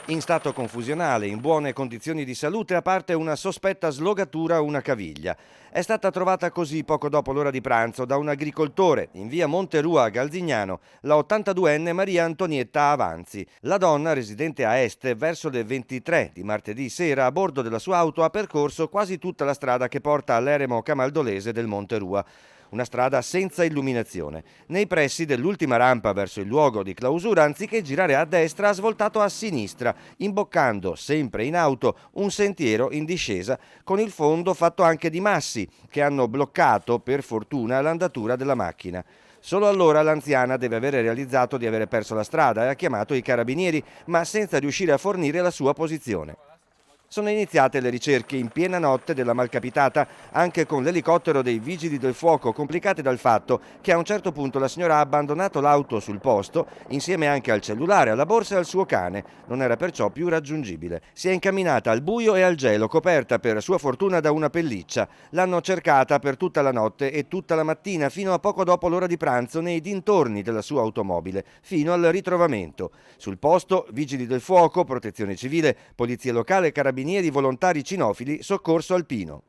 In stato confusionale, in buone condizioni di salute, a parte una sospetta slogatura a una caviglia. È stata trovata così poco dopo l'ora di pranzo da un agricoltore in via Monterua a Galzignano, la 82enne Maria Antonietta Avanzi. La donna, residente a Este, verso le 23 di martedì sera, a bordo della sua auto ha percorso quasi tutta la strada che porta all'eremo camaldolese del Monterua. Una strada senza illuminazione. Nei pressi dell'ultima rampa verso il luogo di clausura, anziché girare a destra, ha svoltato a sinistra, imboccando, sempre in auto, un sentiero in discesa con il fondo fatto anche di massi, che hanno bloccato, per fortuna, l'andatura della macchina. Solo allora l'anziana deve avere realizzato di avere perso la strada e ha chiamato i carabinieri, ma senza riuscire a fornire la sua posizione. Sono iniziate le ricerche in piena notte della malcapitata, anche con l'elicottero dei vigili del fuoco, complicate dal fatto che a un certo punto la signora ha abbandonato l'auto sul posto, insieme anche al cellulare, alla borsa e al suo cane. Non era perciò più raggiungibile. Si è incamminata al buio e al gelo, coperta per sua fortuna da una pelliccia. L'hanno cercata per tutta la notte e tutta la mattina, fino a poco dopo l'ora di pranzo, nei dintorni della sua automobile, fino al ritrovamento. Sul posto, vigili del fuoco, protezione civile, polizia locale, carabinieri, volontari cinofili, soccorso alpino.